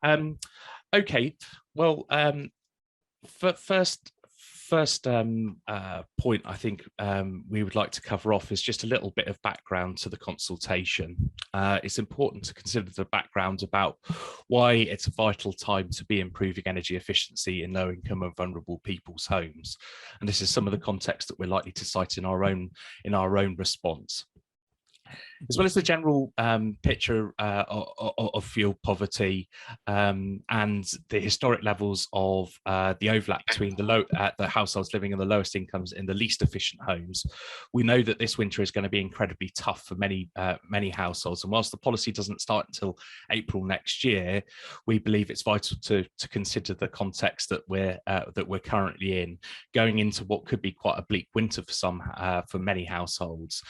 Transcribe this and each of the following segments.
Um, okay, well, first point I think we would like to cover off is just a little bit of background to the consultation. It's important to consider the background about why it's a vital time to be improving energy efficiency in low-income and vulnerable people's homes, and this is some of the context that we're likely to cite in our own response. As well as the general picture of fuel poverty and the historic levels of the overlap between the households living in the lowest incomes in the least efficient homes, we know that this winter is going to be incredibly tough for many households. And whilst the policy doesn't start until April next year, we believe it's vital to consider the context that we're currently in, going into what could be quite a bleak winter for many households.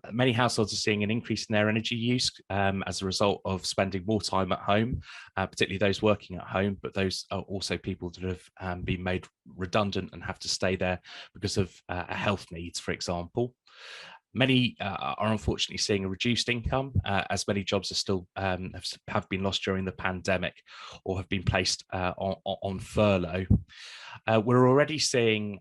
Many households are seeing an increase in their energy use as a result of spending more time at home, particularly those working at home, but those are also people that have been made redundant and have to stay there because of health needs, for example. Many are unfortunately seeing a reduced income as many jobs are still have been lost during the pandemic or have been placed on furlough. We're already seeing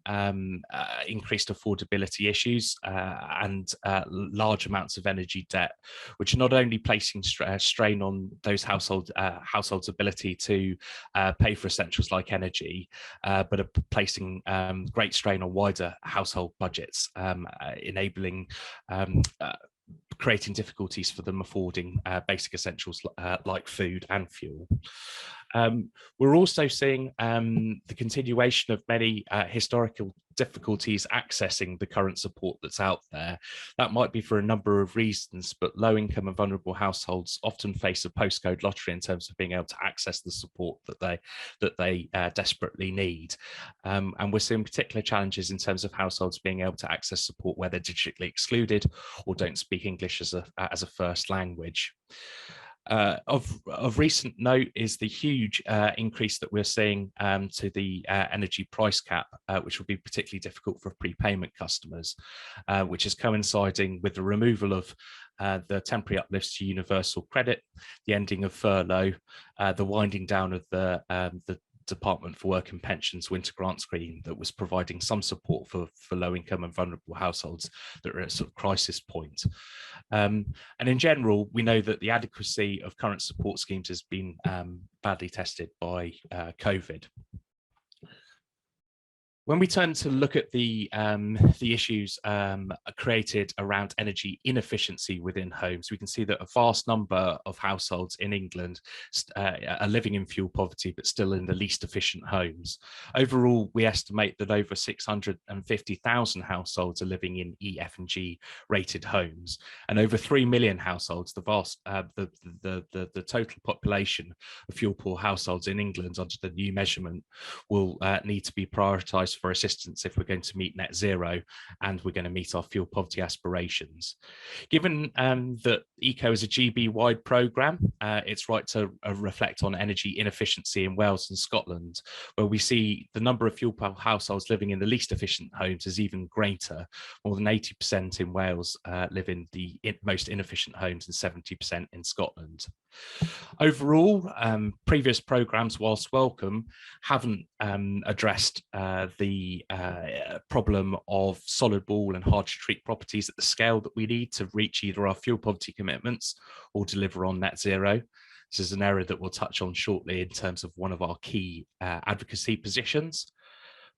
increased affordability issues and large amounts of energy debt, which are not only placing strain on those households' ability to pay for essentials like energy, but are placing great strain on wider household budgets, enabling creating difficulties for them affording basic essentials like food and fuel. We're also seeing the continuation of many historical difficulties accessing the current support that's out there. That might be for a number of reasons, but low-income and vulnerable households often face a postcode lottery in terms of being able to access the support that they desperately need. And we're seeing particular challenges in terms of households being able to access support where they're digitally excluded or don't speak English as a first language. Of recent note is the huge increase that we're seeing to the energy price cap, which will be particularly difficult for prepayment customers, which is coinciding with the removal of the temporary uplifts to universal credit, the ending of furlough, the winding down of the Department for Work and Pensions winter grant scheme that was providing some support for low-income and vulnerable households that are at sort of crisis point. And in general, we know that the adequacy of current support schemes has been badly tested by COVID. When we turn to look at the issues created around energy inefficiency within homes, we can see that a vast number of households in England are living in fuel poverty, but still in the least efficient homes. Overall, we estimate that over 650,000 households are living in E, F, and G rated homes, and over 3 million households, the total population of fuel poor households in England under the new measurement, will need to be prioritised for assistance if we're going to meet net zero and we're going to meet our fuel poverty aspirations. Given that ECO is a GB-wide programme, it's right to reflect on energy inefficiency in Wales and Scotland, where we see the number of fuel poor households living in the least efficient homes is even greater. More than 80% in Wales live in the most inefficient homes and 70% in Scotland. Overall, previous programmes, whilst welcome, haven't addressed the problem of solid wall and hard to treat properties at the scale that we need to reach either our fuel poverty commitments or deliver on net zero. This is an area that we'll touch on shortly in terms of one of our key advocacy positions.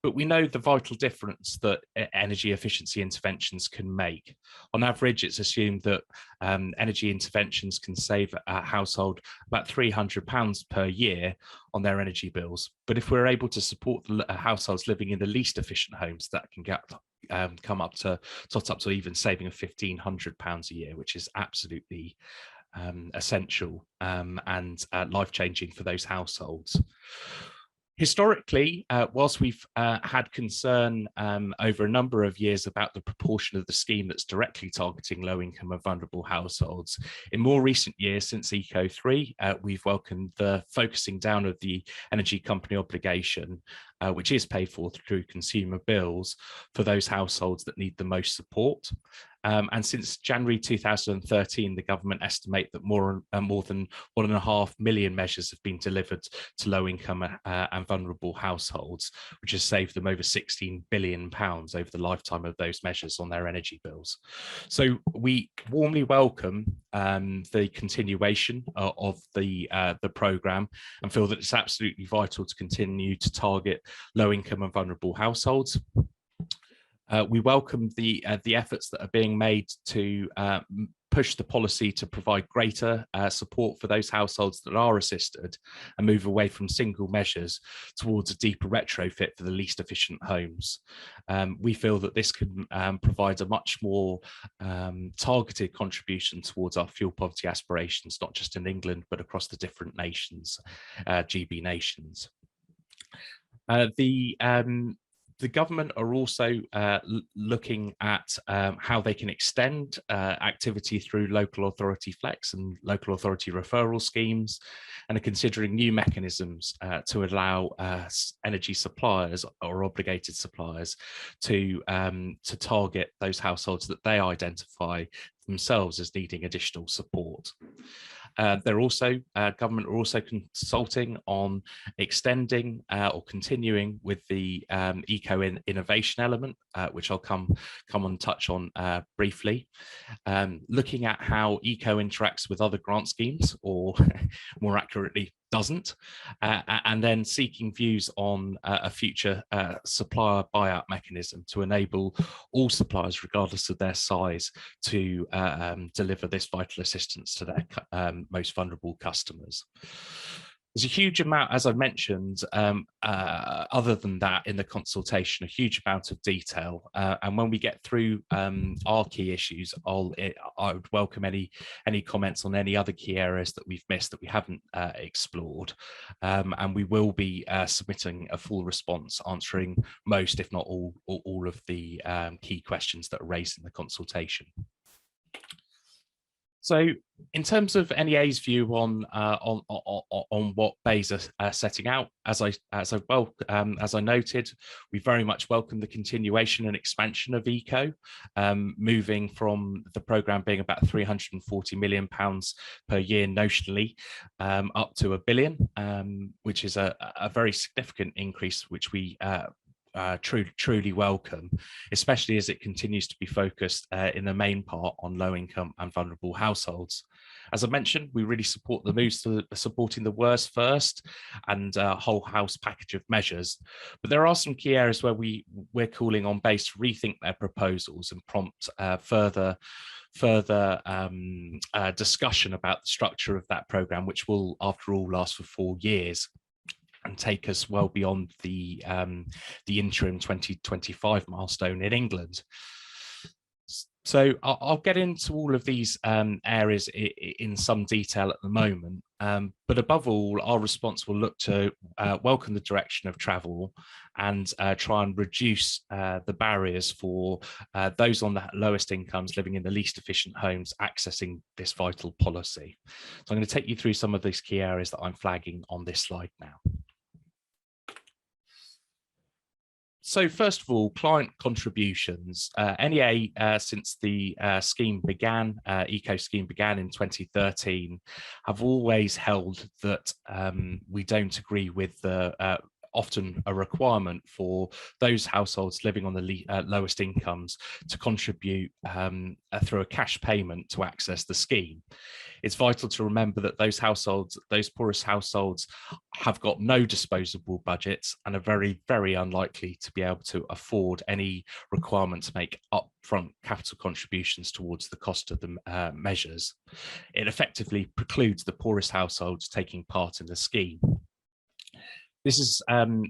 But we know the vital difference that energy efficiency interventions can make. On average, it's assumed that energy interventions can save a household about £300 per year on their energy bills. But if we're able to support the households living in the least efficient homes, that can get come up to tot up to even saving of £1,500 a year, which is absolutely essential and life-changing for those households. Historically, whilst we've had concern over a number of years about the proportion of the scheme that's directly targeting low-income and vulnerable households, in more recent years since ECO4, we've welcomed the focusing down of the energy company obligation, which is paid for through consumer bills, for those households that need the most support. And since January 2013, the government estimate that more than 1.5 million measures have been delivered to low-income and vulnerable households, which has saved them over £16 billion over the lifetime of those measures on their energy bills. So we warmly welcome the continuation of the programme and feel that it's absolutely vital to continue to target low-income and vulnerable households. We welcome the efforts that are being made to push the policy to provide greater support for those households that are assisted and move away from single measures towards a deeper retrofit for the least efficient homes. We feel that this can provide a much more targeted contribution towards our fuel poverty aspirations, not just in England, but across the different nations, GB nations. The government are also looking at how they can extend activity through local authority flex and local authority referral schemes, and are considering new mechanisms to allow energy suppliers or obligated suppliers to target those households that they identify themselves as needing additional support. Government are also consulting on extending or continuing with the eco innovation element, which I'll come on touch on briefly. Looking at how eco interacts with other grant schemes, or more accurately, doesn't, and then seeking views on a future supplier buyout mechanism to enable all suppliers, regardless of their size, to deliver this vital assistance to their most vulnerable customers. There's a huge amount, as I mentioned, other than that in the consultation, a huge amount of detail. And when we get through our key issues, I would welcome any comments on any other key areas that we've missed that we haven't explored. And we will be submitting a full response answering most, if not all of the key questions that are raised in the consultation. So, in terms of NEA's view on what BEIS are setting out, as I noted, we very much welcome the continuation and expansion of ECO, moving from the programme being about £340 million per year notionally, up to £1 billion, which is a very significant increase, which we truly welcome, especially as it continues to be focused in the main part on low income and vulnerable households. As I mentioned, we really support the moves to supporting the worst first and whole house package of measures. But there are some key areas where we're calling on BEIS to rethink their proposals and prompt further discussion about the structure of that programme, which will, after all, last for 4 years and take us well beyond the interim 2025 milestone in England. So I'll get into all of these areas in some detail at the moment, but above all, our response will look to welcome the direction of travel and try and reduce the barriers for those on the lowest incomes living in the least efficient homes accessing this vital policy. So I'm going to take you through some of these key areas that I'm flagging on this slide now. So first of all, client contributions. NEA, since the scheme began, ECO scheme began in 2013, have always held that we don't agree with the often a requirement for those households living on the lowest incomes to contribute through a cash payment to access the scheme. It's vital to remember that those households, those poorest households, have got no disposable budgets and are very, very unlikely to be able to afford any requirement to make upfront capital contributions towards the cost of the measures. It effectively precludes the poorest households taking part in the scheme. This is,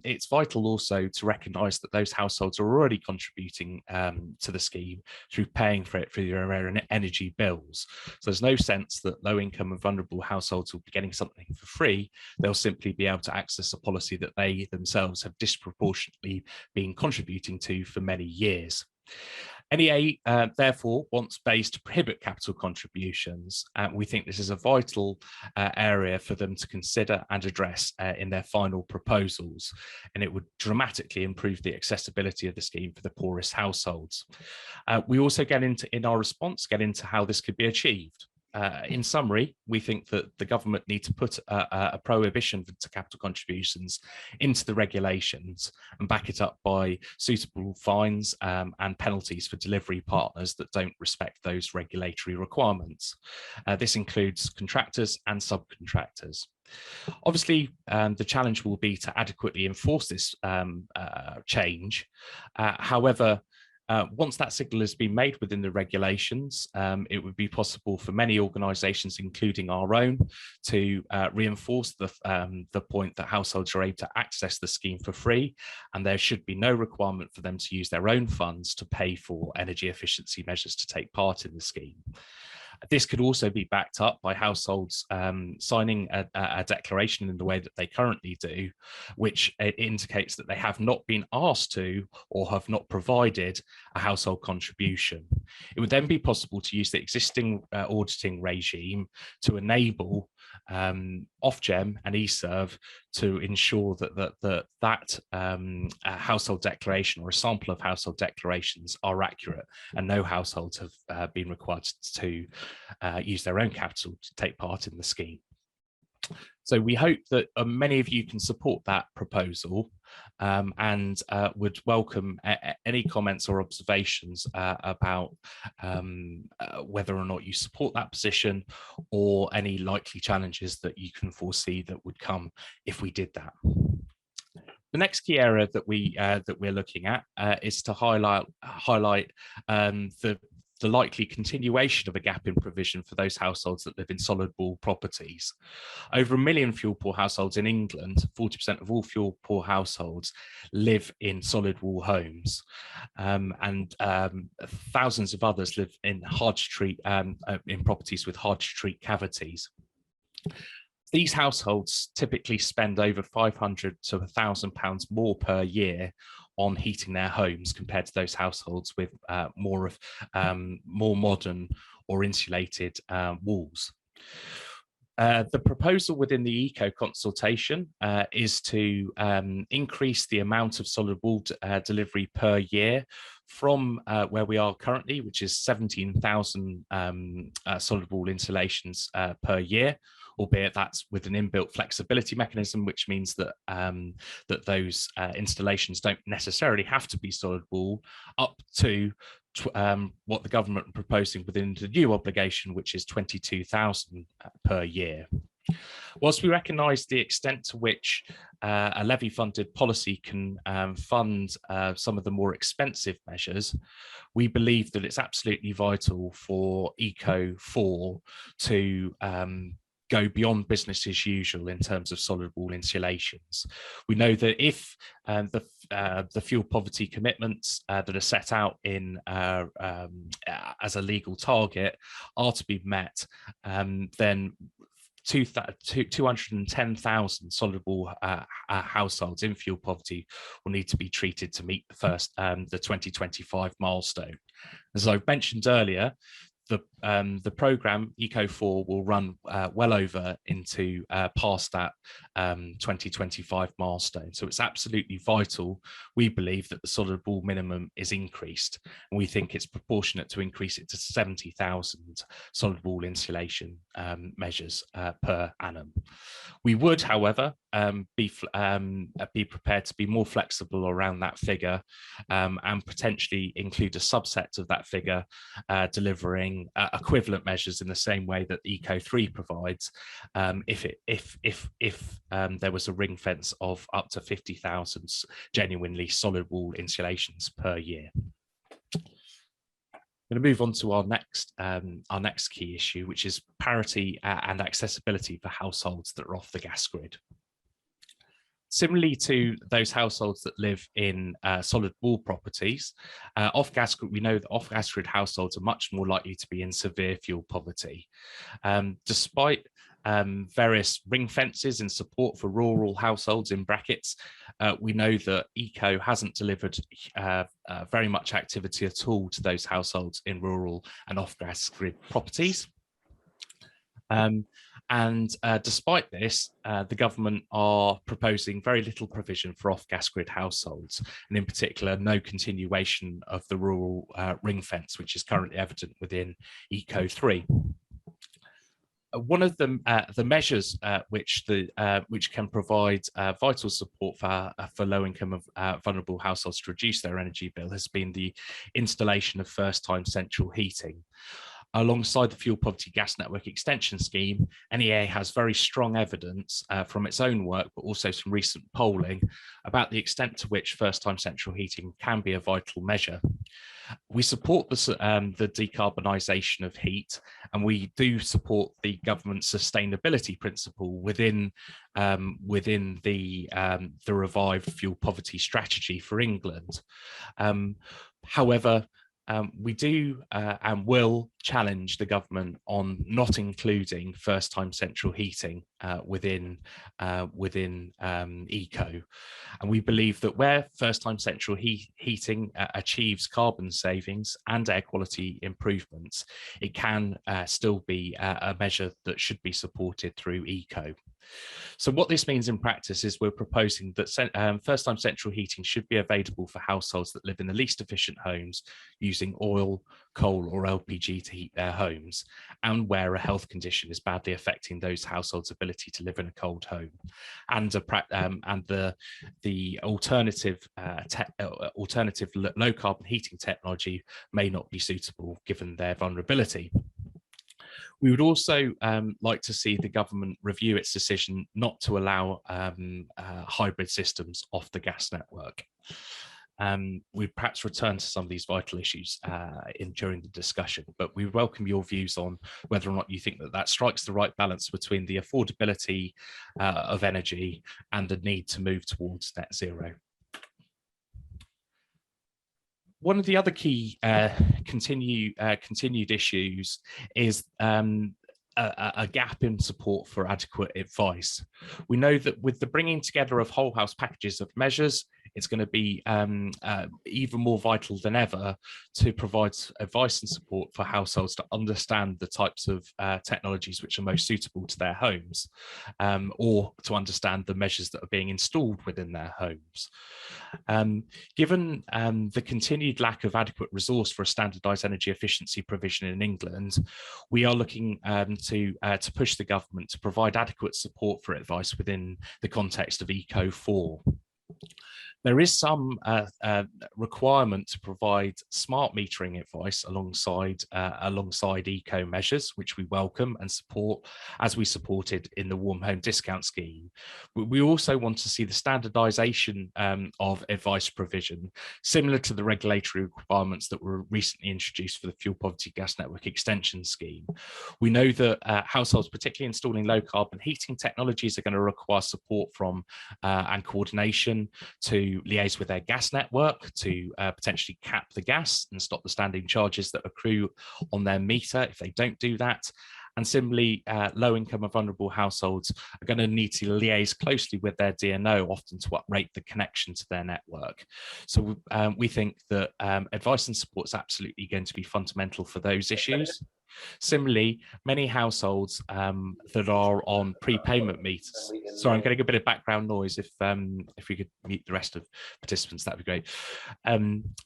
it's vital also to recognise that those households are already contributing to the scheme through paying for it through their own energy bills. So there's no sense that low income and vulnerable households will be getting something for free. They'll simply be able to access a policy that they themselves have disproportionately been contributing to for many years. NEA therefore wants BEIS to prohibit capital contributions. We think this is a vital area for them to consider and address in their final proposals, and it would dramatically improve the accessibility of the scheme for the poorest households. We also in our response, get into how this could be achieved. In summary, we think that the government need to put a prohibition to capital contributions into the regulations and back it up by suitable fines and penalties for delivery partners that don't respect those regulatory requirements. This includes contractors and subcontractors. Obviously, the challenge will be to adequately enforce this change. However, once that signal has been made within the regulations, it would be possible for many organisations, including our own, to reinforce the point that households are able to access the scheme for free, and there should be no requirement for them to use their own funds to pay for energy efficiency measures to take part in the scheme. This could also be backed up by households signing a declaration in the way that they currently do, which indicates that they have not been asked to or have not provided a household contribution. It would then be possible to use the existing auditing regime to enable Ofgem and eServe to ensure that household declaration or a sample of household declarations are accurate, and no households have been required to use their own capital to take part in the scheme. So we hope that many of you can support that proposal and would welcome any comments or observations about whether or not you support that position, or any likely challenges that you can foresee that would come if we did that. The next key area that we're looking at is to highlight the likely continuation of a gap in provision for those households that live in solid wall properties. Over 1 million fuel poor households in England, 40% of all fuel poor households live in solid wall homes, and thousands of others live in hard to treat in properties with hard to treat cavities. These households typically spend over £500 to £1,000 more per year on heating their homes compared to those households with more modern or insulated walls. The proposal within the ECO consultation is to increase the amount of solid wall delivery per year from where we are currently, which is 17,000 solid wall installations per year, albeit that's with an inbuilt flexibility mechanism, which means that those installations don't necessarily have to be solid wall, up to what the government are proposing within the new obligation, which is 22,000 per year. Whilst we recognise the extent to which a levy-funded policy can fund some of the more expensive measures, we believe that it's absolutely vital for ECO4 to go beyond business as usual in terms of solid wall insulations. We know that if the fuel poverty commitments that are set out in as a legal target are to be met, then 210,000 solid wall households in fuel poverty will need to be treated to meet the 2025 milestone. As I mentioned earlier, the programme ECO4 will run well over into past that 2025 milestone. So it's absolutely vital, we believe, that the solid wall minimum is increased, and we think it's proportionate to increase it to 70,000 solid wall insulation measures per annum. We would, however, be prepared to be more flexible around that figure and potentially include a subset of that figure delivering equivalent measures in the same way that ECO3 provides, if there was a ring fence of up to 50,000 genuinely solid wall insulations per year. I'm going to move on to our next key issue, which is parity and accessibility for households that are off the gas grid. Similarly to those households that live in solid wall properties, we know that off-gas grid households are much more likely to be in severe fuel poverty. Despite various ring fences in support for rural households in brackets. We know that ECO hasn't delivered very much activity at all to those households in rural and off-gas grid properties. Despite this, the government are proposing very little provision for off-gas grid households, and in particular, no continuation of the rural ring fence, which is currently evident within ECO4. One of the measures which can provide vital support for low-income vulnerable households to reduce their energy bill has been the installation of first-time central heating. Alongside the Fuel Poverty Gas Network Extension Scheme, NEA has very strong evidence from its own work, but also some recent polling about the extent to which first-time central heating can be a vital measure. We support the decarbonisation of heat, and we do support the government's sustainability principle within the revived fuel poverty strategy for England. However, we do and will challenge the government on not including first-time central heating within ECO. And we believe that where first-time central heating achieves carbon savings and air quality improvements, it can still be a measure that should be supported through ECO. So what this means in practice is we're proposing that first-time central heating should be available for households that live in the least efficient homes using oil, coal or LPG to heat their homes, and where a health condition is badly affecting those households' ability to live in a cold home. And the alternative low carbon heating technology may not be suitable given their vulnerability. We would also like to see the government review its decision not to allow hybrid systems off the gas network. We perhaps return to some of these vital issues during the discussion, but we welcome your views on whether or not you think that strikes the right balance between the affordability of energy and the need to move towards net zero. One of the other key continued issues is a gap in support for adequate advice. We know that with the bringing together of whole house packages of measures, it's going to be even more vital than ever to provide advice and support for households to understand the types of technologies which are most suitable to their homes, or to understand the measures that are being installed within their homes. Given the continued lack of adequate resource for a standardised energy efficiency provision in England, we are looking to push the government to provide adequate support for advice within the context of ECO4. There is some requirement to provide smart metering advice alongside eco measures, which we welcome and support, as we supported in the warm home discount scheme. We also want to see the standardisation of advice provision, similar to the regulatory requirements that were recently introduced for the Fuel Poverty Gas Network Extension Scheme. We know that households, particularly installing low carbon heating technologies, are going to require support from and coordination to liaise with their gas network to potentially cap the gas and stop the standing charges that accrue on their meter if they don't do that. And similarly, low-income and vulnerable households are going to need to liaise closely with their DNO, often to uprate the connection to their network. So we think that advice and support is absolutely going to be fundamental for those issues. Similarly, many households that are on prepayment meters. Sorry, I'm getting a bit of background noise. If we could mute the rest of participants, that'd be great.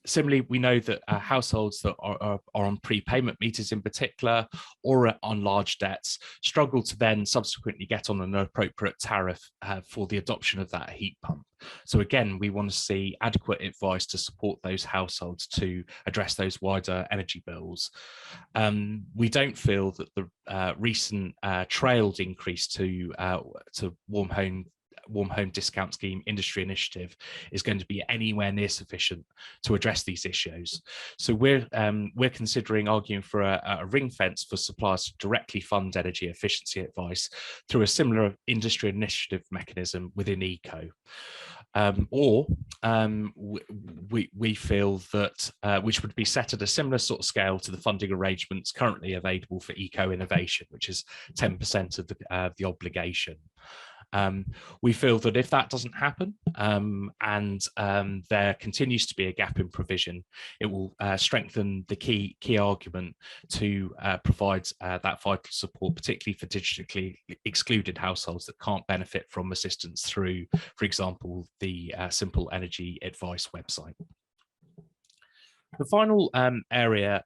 Similarly, we know that households that are on prepayment meters in particular, or on large debts, struggle to then subsequently get on an appropriate tariff for the adoption of that heat pump. So again, we want to see adequate advice to support those households to address those wider energy bills. We don't feel that the recent trailed increase to warm home discount scheme industry initiative is going to be anywhere near sufficient to address these issues. So we're considering arguing for a ring fence for suppliers to directly fund energy efficiency advice through a similar industry initiative mechanism within ECO. or we feel that which would be set at a similar sort of scale to the funding arrangements currently available for eco-innovation, which is 10% of the obligation. We feel that if that doesn't happen and there continues to be a gap in provision, it will strengthen the key argument to provide that vital support, particularly for digitally excluded households that can't benefit from assistance through, for example, the Simple Energy Advice website. The final area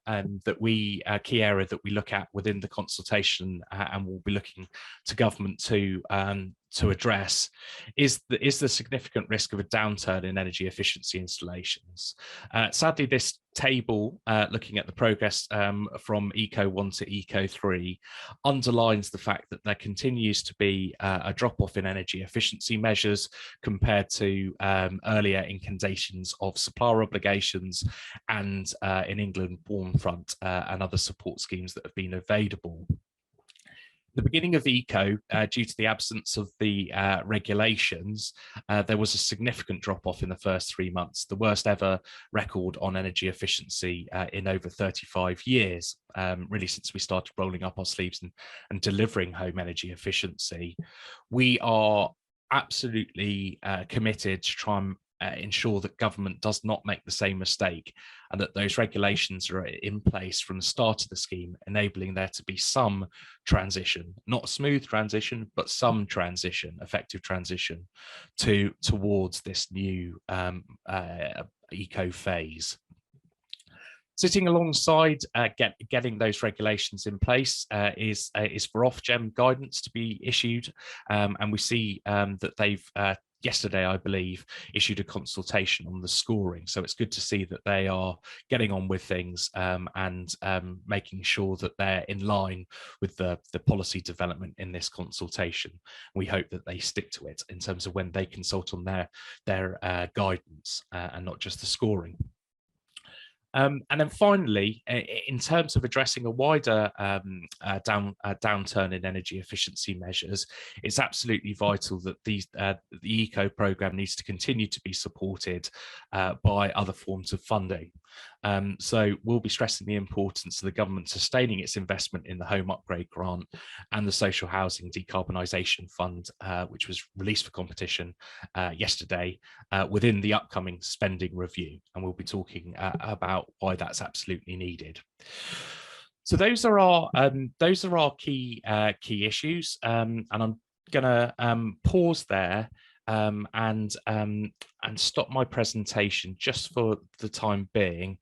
key area that we look at within the consultation and we'll be looking to government to address is the significant risk of a downturn in energy efficiency installations. Sadly, this table, looking at the progress from ECO4 to ECO3, underlines the fact that there continues to be a drop-off in energy efficiency measures compared to earlier incantations of supplier obligations and in England, Warm Front and other support schemes that have been available. The beginning of ECO, due to the absence of the regulations, there was a significant drop-off in the first 3 months, the worst ever record on energy efficiency in over 35 years, really since we started rolling up our sleeves and delivering home energy efficiency. We are absolutely committed to try and ensure that government does not make the same mistake, and that those regulations are in place from the start of the scheme, enabling there to be some transition, not a smooth transition, but some transition, effective transition towards this new eco phase. Sitting alongside getting those regulations in place is for Ofgem guidance to be issued, and we see that they've yesterday, I believe, issued a consultation on the scoring. So it's good to see that they are getting on with things and making sure that they're in line with the policy development in this consultation. We hope that they stick to it in terms of when they consult on their guidance and not just the scoring. And then finally, in terms of addressing a wider downturn in energy efficiency measures, it's absolutely vital that the ECO programme needs to continue to be supported by other forms of funding. So we'll be stressing the importance of the government sustaining its investment in the Home Upgrade Grant and the Social Housing Decarbonisation Fund, which was released for competition yesterday within the upcoming spending review. And we'll be talking about why that's absolutely needed. So those are our key issues, and I'm going to pause there and stop my presentation just for the time being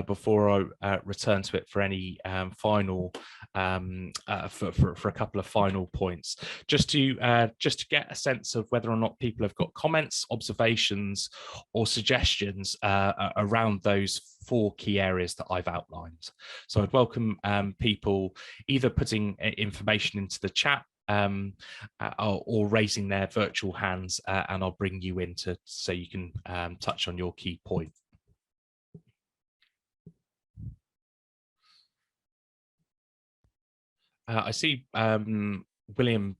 before I return to it for any final for a couple of final points, just to get a sense of whether or not people have got comments, observations, or suggestions around those 4 key areas that I've outlined. So I'd welcome people either putting information into the chat or raising their virtual hands, and I'll bring you in so you can touch on your key point. I see William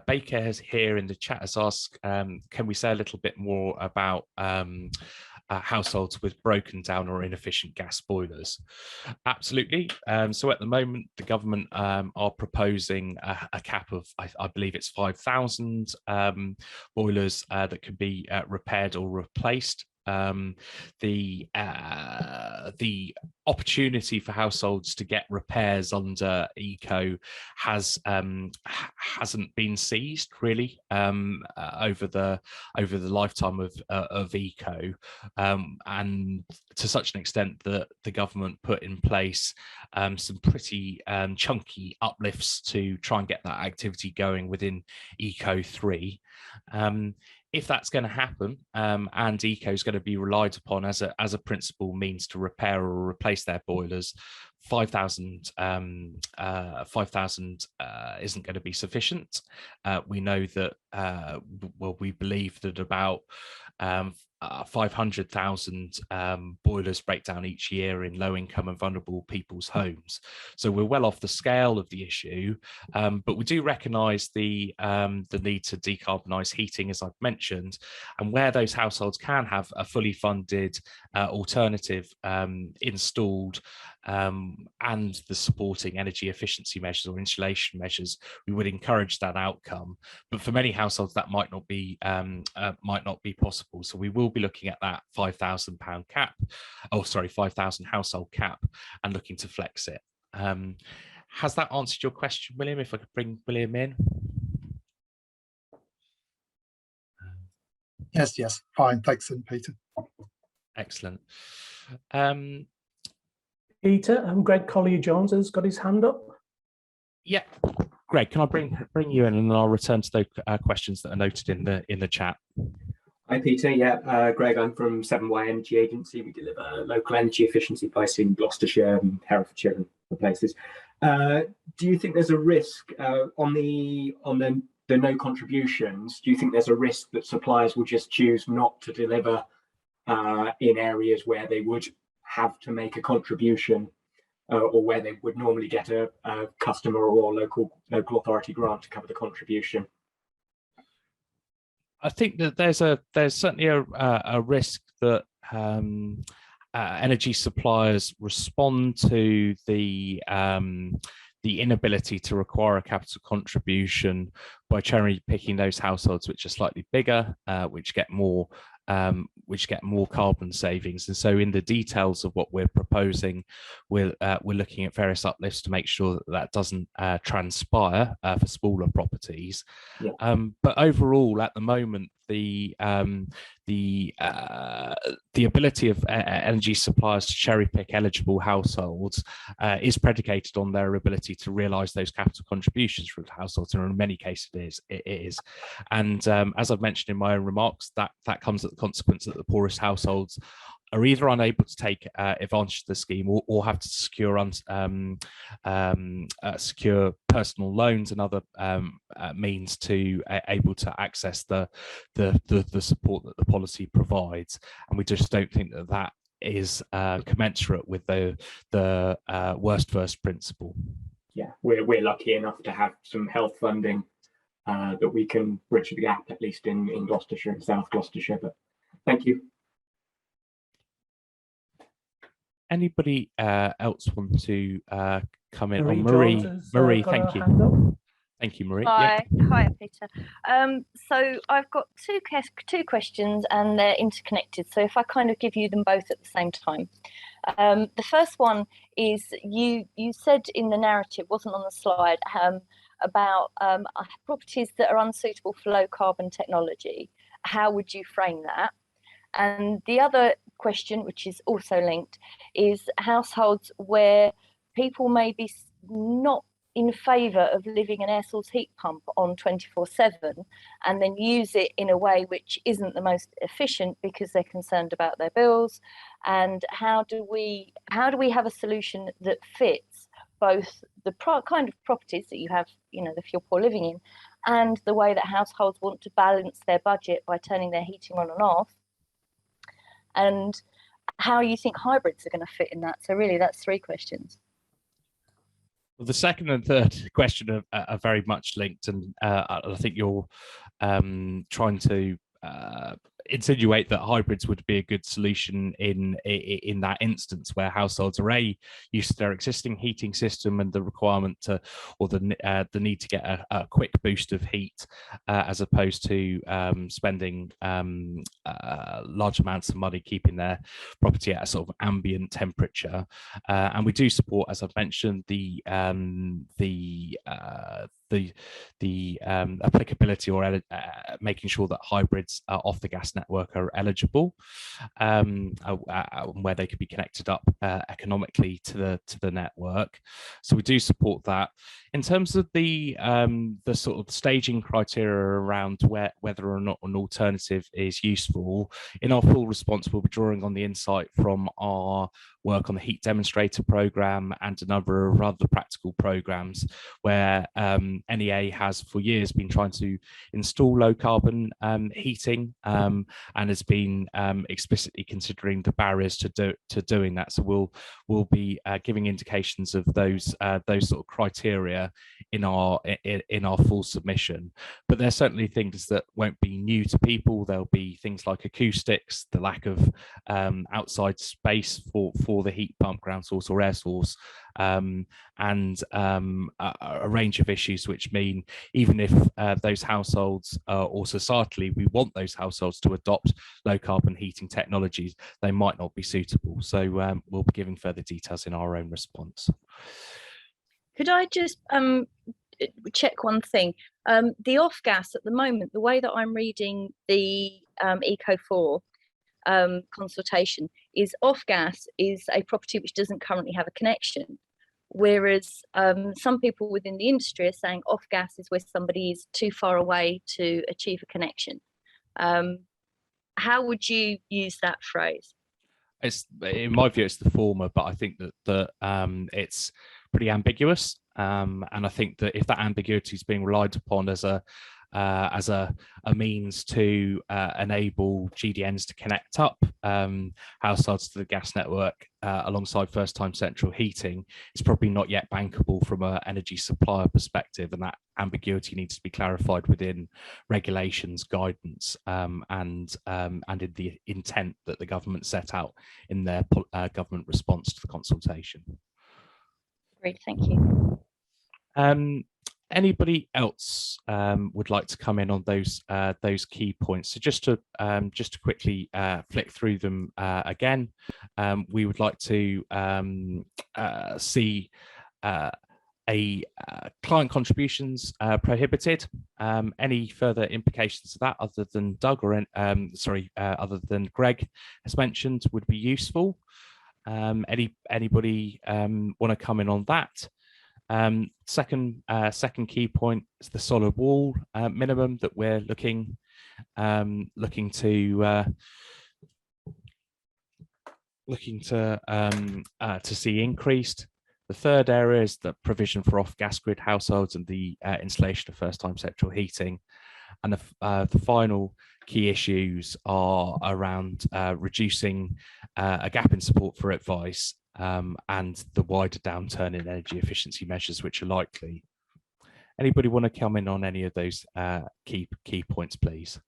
Baker here in the chat has asked, can we say a little bit more about households with broken down or inefficient gas boilers? Absolutely. So at the moment, the government are proposing a cap of, I believe it's 5,000 boilers that can be repaired or replaced. The opportunity for households to get repairs under ECO hasn't been seized really over the lifetime of ECO, and to such an extent that the government put in place some pretty chunky uplifts to try and get that activity going within ECO3. If that's going to happen, and ECO is going to be relied upon as a principal means to repair or replace their boilers, 5,000 isn't going to be sufficient. We know that, well, we believe that about 500,000 boilers break down each year in low-income and vulnerable people's homes. So we're well off the scale of the issue, but we do recognise the need to decarbonise heating, as I've mentioned, and where those households can have a fully funded alternative installed, and the supporting energy efficiency measures or insulation measures, we would encourage that outcome. But for many households, that might not be possible. So we will be looking at that £5,000 cap, £5,000 household cap, and looking to flex it. Has that answered your question, William? If I could bring William in. Yes, fine. Thanks, Peter. Excellent. Peter, and Greg Collier-Jones has got his hand up. Yeah, Greg, can I bring you in, and then I'll return to the questions that are noted in the chat. Hi, Peter. Yeah, Greg, I'm from 7Y Energy Agency. We deliver local energy efficiency pricing in Gloucestershire and Herefordshire and other places. Do you think there's a risk on the no contributions? Do you think there's a risk that suppliers will just choose not to deliver in areas where they would have to make a contribution, or where they would normally get a customer or local authority grant to cover the contribution? I think that there's certainly a risk that energy suppliers respond to the inability to require a capital contribution by cherry picking those households which are slightly bigger, which get more carbon savings. And so in the details of what we're proposing, we're looking at various uplifts to make sure that doesn't transpire for smaller properties. Yeah. But overall, at the moment, the ability of energy suppliers to cherry pick eligible households is predicated on their ability to realise those capital contributions for the households, and in many cases it is. And as I've mentioned in my own remarks, that comes at the consequence that the poorest households are either unable to take advantage of the scheme or have to secure secure personal loans and other means to able to access the support that the policy provides. And we just don't think that is commensurate with the worst first principle. Yeah, we're lucky enough to have some health funding that we can bridge the gap, at least in Gloucestershire and South Gloucestershire. But thank you. Anybody else want to come in? Marie, thank you. Thank you, Marie. Hi, yep. Hi, Peter. So I've got two questions, and they're interconnected. So if I kind of give you them both at the same time. The first one is you said in the narrative, wasn't on the slide, about properties that are unsuitable for low carbon technology. How would you frame that? And the other question, which is also linked, is households where people may be not in favour of leaving an air source heat pump on 24/7 and then use it in a way which isn't the most efficient because they're concerned about their bills. And how do we have a solution that fits both the kind of properties that you have, if you're poor living in, and the way that households want to balance their budget by turning their heating on and off, and how you think hybrids are going to fit in that? So really, that's three questions. Well, the second and third question are very much linked, and I think you're trying to insinuate that hybrids would be a good solution in that instance where households are used to their existing heating system and the requirement to, or the need to get a quick boost of heat, as opposed to spending large amounts of money keeping their property at a sort of ambient temperature. And we do support, as I've mentioned, the applicability or making sure that hybrids off the gas network are eligible, where they could be connected up economically to the network. So we do support that. In terms of the sort of staging criteria around whether or not an alternative is useful, in our full response, we'll be drawing on the insight from our work on the heat demonstrator program and a number of other practical programs where NEA has for years been trying to install low carbon heating and has been explicitly considering the barriers to doing that. So we'll be giving indications of those sort of criteria in our full submission. But there's certainly things that won't be new to people. There'll be things like acoustics, the lack of outside space for the heat pump, ground source or air source, and a range of issues, which mean even if those households or societally we want those households to adopt low carbon heating technologies, they might not be suitable. So we'll be giving further details in our own response. Could I just check one thing? The Offgas at the moment, the way that I'm reading the ECO4 consultation is Offgas is a property which doesn't currently have a connection, whereas some people within the industry are saying Offgas is where somebody is too far away to achieve a connection. How would you use that phrase? In my view, it's the former, but I think that it's pretty ambiguous, and I think that if that ambiguity is being relied upon as a means to enable GDNs to connect up households to the gas network alongside first-time central heating, it's probably not yet bankable from an energy supplier perspective, and that ambiguity needs to be clarified within regulations, guidance, and in the intent that the government set out in their government response to the consultation. Great, thank you. Anybody else would like to come in on those key points? So just to quickly flick through them again, we would like to see client contributions prohibited. Any further implications of that, other than Doug or other than Greg has mentioned, would be useful. Anybody want to come in on that? Second key point is the solid wall minimum that we're looking to see increased. The third area is the provision for off-gas grid households and the installation of first-time central heating. And the final key issues are around reducing a gap in support for advice and the wider downturn in energy efficiency measures which are likely. Anybody want to come in on any of those key points, please?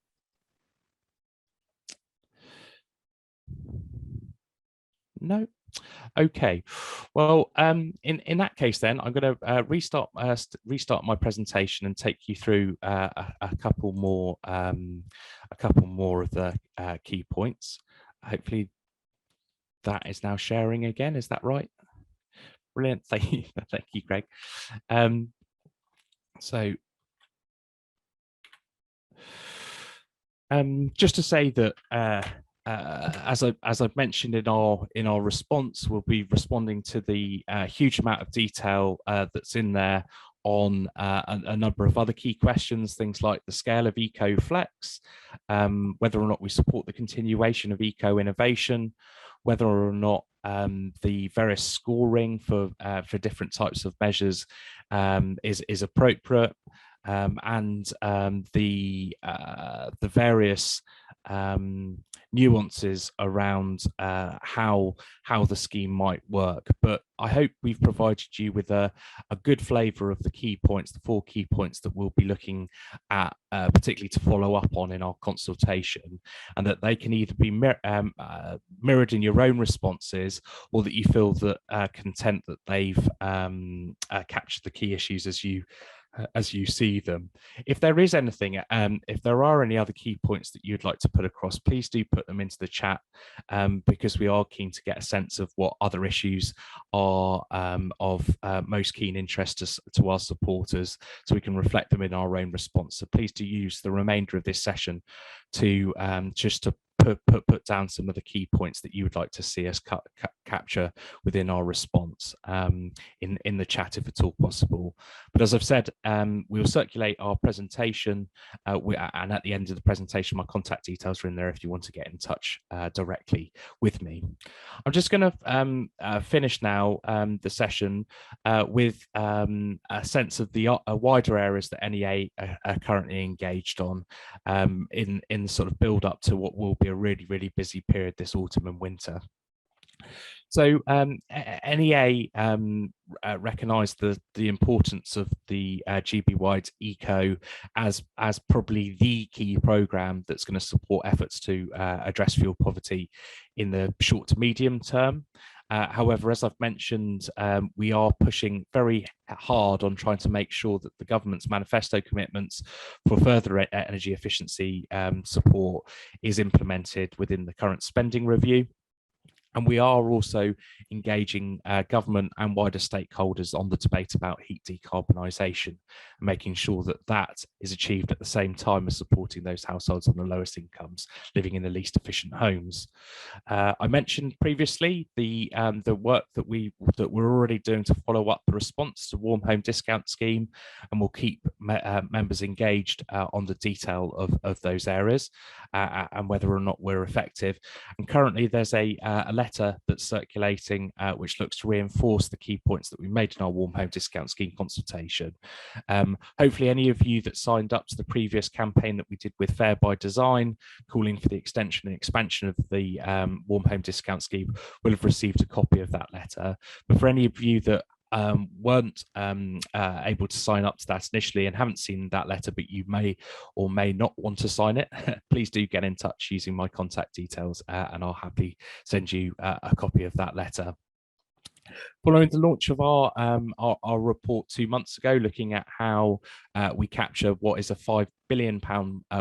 No? Okay. Well, in that case, then I'm going to restart my presentation and take you through a couple more of the key points. Hopefully, that is now sharing again. Is that right? Brilliant. Thank you, Greg. Just to say that as I've mentioned in our response, we'll be responding to the huge amount of detail that's in there on a number of other key questions, things like the scale of eco-flex, whether or not we support the continuation of eco-innovation, whether or not the various scoring for different types of measures is appropriate, and the various nuances around how the scheme might work. But I hope we've provided you with a good flavour of the key points, the 4 key points that we'll be looking at, particularly to follow up on in our consultation, and that they can either be mirrored in your own responses, or that you feel that content that they've captured the key issues as you see them. If there is anything, if there are any other key points that you'd like to put across, please do put them into the chat, because we are keen to get a sense of what other issues are of most keen interest to our supporters, so we can reflect them in our own response. So please do use the remainder of this session to just to put down some of the key points that you would like to see us capture within our response in the chat, if at all possible. But as I've said, we will circulate our presentation, and at the end of the presentation, my contact details are in there if you want to get in touch directly with me. I'm just going to finish now the session with a sense of the wider areas that NEA are currently engaged on in the sort of build up to what will be a really busy period this autumn and winter. So NEA recognised the importance of the GB-wide ECO as probably the key programme that's going to support efforts to address fuel poverty in the short to medium term. However, as I've mentioned, we are pushing very hard on trying to make sure that the government's manifesto commitments for further energy efficiency support is implemented within the current spending review. And we are also engaging government and wider stakeholders on the debate about heat decarbonisation, and making sure that that is achieved at the same time as supporting those households on the lowest incomes living in the least efficient homes. I mentioned previously the work that we're already doing to follow up the response to Warm Home Discount Scheme, and we'll keep members engaged on the detail of those areas and whether or not we're effective. And currently there's a letter that's circulating which looks to reinforce the key points that we made in our Warm Home Discount Scheme consultation. Hopefully any of you that signed up to the previous campaign that we did with Fair by Design, calling for the extension and expansion of the Warm Home Discount Scheme, will have received a copy of that letter. But for any of you that weren't able to sign up to that initially and haven't seen that letter, but you may or may not want to sign it, please do get in touch using my contact details and I'll happily send you a copy of that letter. Following the launch of our report 2 months ago, looking at how we capture what is a £5 billion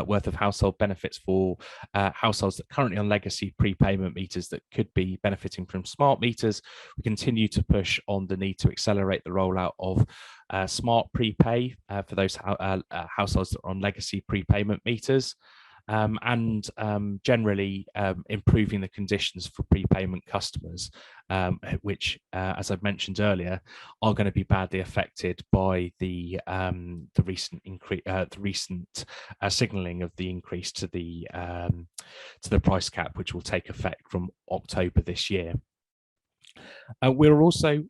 worth of household benefits for households that are currently on legacy prepayment meters that could be benefiting from smart meters, we continue to push on the need to accelerate the rollout of smart prepay for those households that are on legacy prepayment meters. And generally improving the conditions for prepayment customers, which, as I've mentioned earlier, are going to be badly affected by the recent signalling of the increase to the price cap, which will take effect from October this year. We're also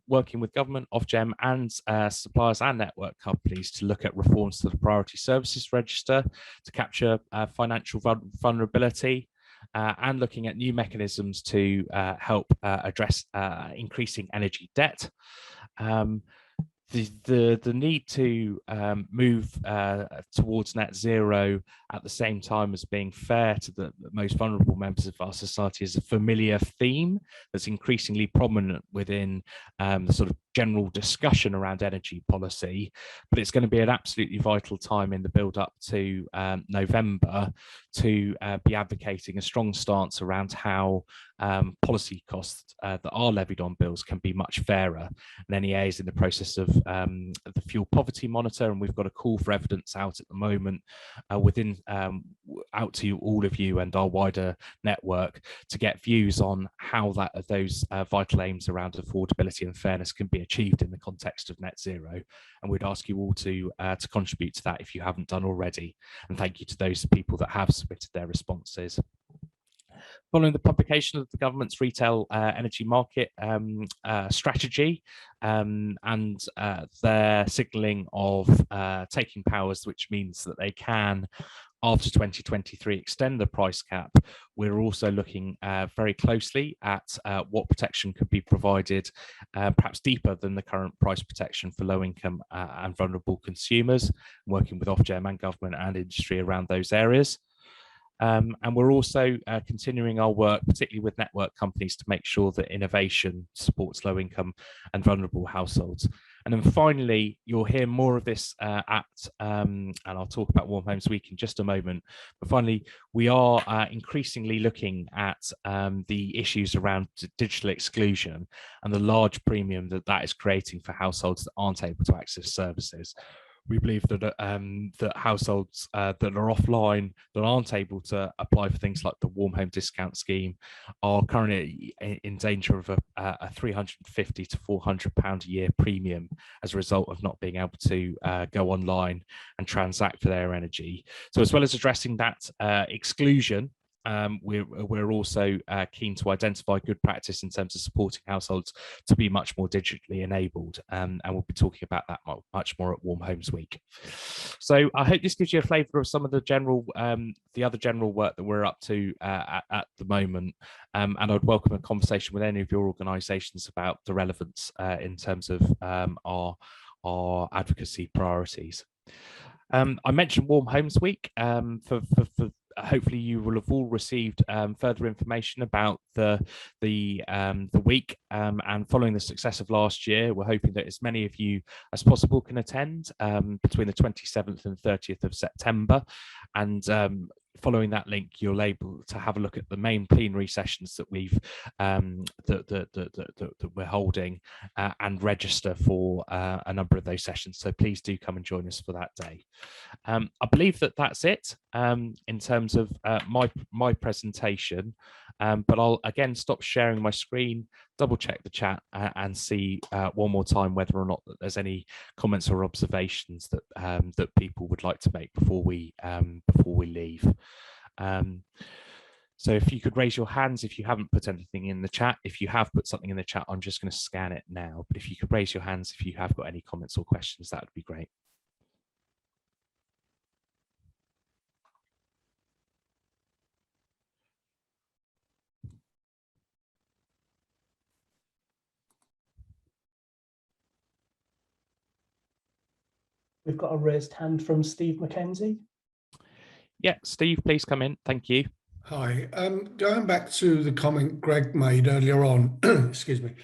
working with government, Ofgem and suppliers and network companies to look at reforms to the Priority Services Register to capture financial vulnerability and looking at new mechanisms to help address increasing energy debt. The need to move towards net zero at the same time as being fair to the most vulnerable members of our society is a familiar theme that's increasingly prominent within the sort of general discussion around energy policy, but it's going to be an absolutely vital time in the build up to November to be advocating a strong stance around how policy costs that are levied on bills can be much fairer. And NEA is in the process of the fuel poverty monitor, and we've got a call for evidence out at the moment out to all of you and our wider network to get views on how those vital aims around affordability and fairness can be achieved in the context of net zero. And we'd ask you all to contribute to that if you haven't done already. And thank you to those people that have submitted their responses. Following the publication of the government's retail energy market strategy and their signalling of taking powers, which means that they can, after 2023, extend the price cap, we're also looking very closely at what protection could be provided, perhaps deeper than the current price protection for low-income and vulnerable consumers, working with Ofgem and government and industry around those areas. And we're also continuing our work, particularly with network companies, to make sure that innovation supports low-income and vulnerable households. And then finally, you'll hear more of this and I'll talk about Warm Homes Week in just a moment. But finally, we are increasingly looking at the issues around digital exclusion and the large premium that is creating for households that aren't able to access services. we believe that that households that are offline, that aren't able to apply for things like the warm home discount scheme, are currently in danger of a £350 to £400 a year premium as a result of not being able to go online and transact for their energy. So as well as addressing that exclusion, we're also keen to identify good practice in terms of supporting households to be much more digitally enabled, and we'll be talking about that much more at Warm Homes Week. So I hope this gives you a flavour of some of the general, the other general work that we're up to at the moment, and I'd welcome a conversation with any of your organisations about the relevance in terms of our advocacy priorities. I mentioned Warm Homes Week. For hopefully you will have all received further information about the week, and following the success of last year, we're hoping that as many of you as possible can attend between the 27th and 30th of September, and following that link, you'll able to have a look at the main plenary sessions that we've that we're holding, and register for a number of those sessions. So please do come and join us for that day. I believe that that's it in terms of my presentation, but I'll again stop sharing my screen, double check the chat, and see one more time whether or not that there's any comments or observations that that people would like to make before we leave. So if you could raise your hands if you haven't put anything in the chat. If you have put something in the chat, I'm just going to scan it now. But if you could raise your hands if you have got any comments or questions, that would be great. We've got a raised hand from Steve McKenzie. Yeah, Steve, please come in. Thank you. Hi. Going back to the comment Greg made earlier on, excuse me,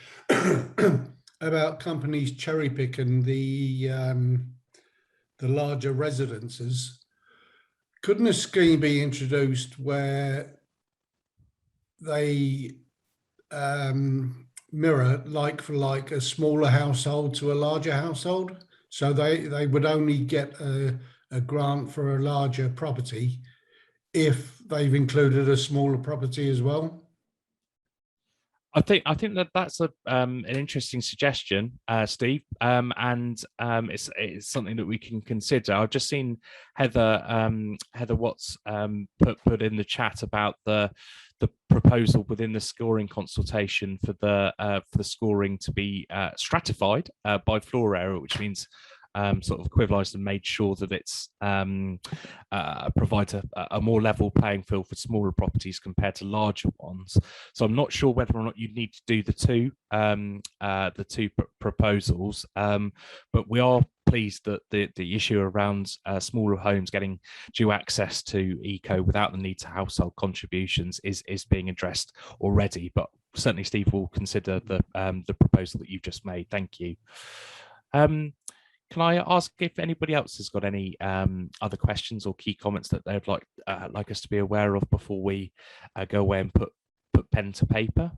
about companies cherry picking the larger residences, couldn't a scheme be introduced where they mirror like for like a smaller household to a larger household? So they would only get a grant for a larger property if they've included a smaller property as well. I think that that's an interesting suggestion, Steve, and it's something that we can consider. I've just seen Heather Watts put in the chat about the proposal within the scoring consultation for the scoring to be stratified by floor area, which means sort of equivalized and made sure that it's provides a more level playing field for smaller properties compared to larger ones. So I'm not sure whether or not you need to do the two proposals, but we are pleased that the issue around smaller homes getting due access to eco without the need to household contributions is being addressed already. But certainly, Steve will consider the proposal that you've just made. Thank you. Can I ask if anybody else has got any other questions or key comments that they'd like us to be aware of before we go away and put pen to paper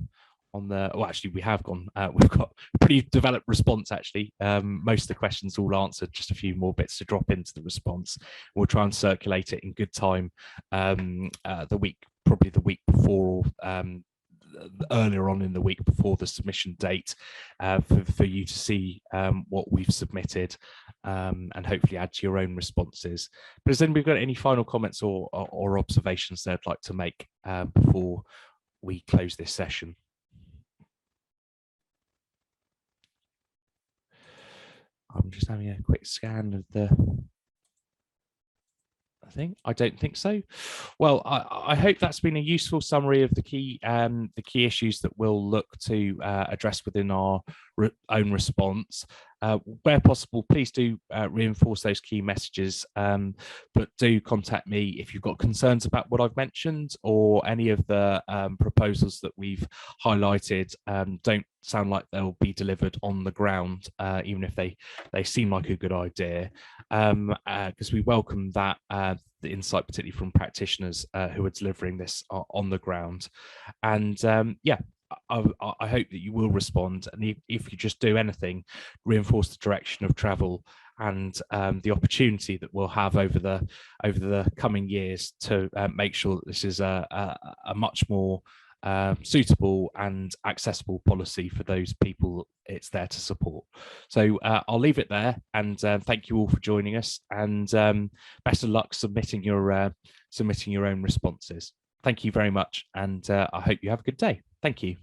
on the? Well, actually, we have gone. We've got a pretty developed response. Actually, most of the questions all answered. Just a few more bits to drop into the response. We'll try and circulate it in good time. Probably the week before. Earlier on in the week before the submission date, for you to see what we've submitted, and hopefully add to your own responses. But has anybody got any final comments or observations they'd like to make before we close this session? I'm just having a quick scan of the I don't think so. Well, I hope that's been a useful summary of the key issues that we'll look to address within our own response. Where possible, please do reinforce those key messages, but do contact me if you've got concerns about what I've mentioned or any of the proposals that we've highlighted don't sound like they'll be delivered on the ground, even if they seem like a good idea, because we welcome that the insight, particularly from practitioners who are delivering this on the ground. And yeah, I hope that you will respond, and if you just do anything, reinforce the direction of travel and the opportunity that we'll have over the coming years to make sure that this is a much more suitable and accessible policy for those people it's there to support. So I'll leave it there, and thank you all for joining us, and best of luck submitting your own responses. Thank you very much, and I hope you have a good day. Thank you.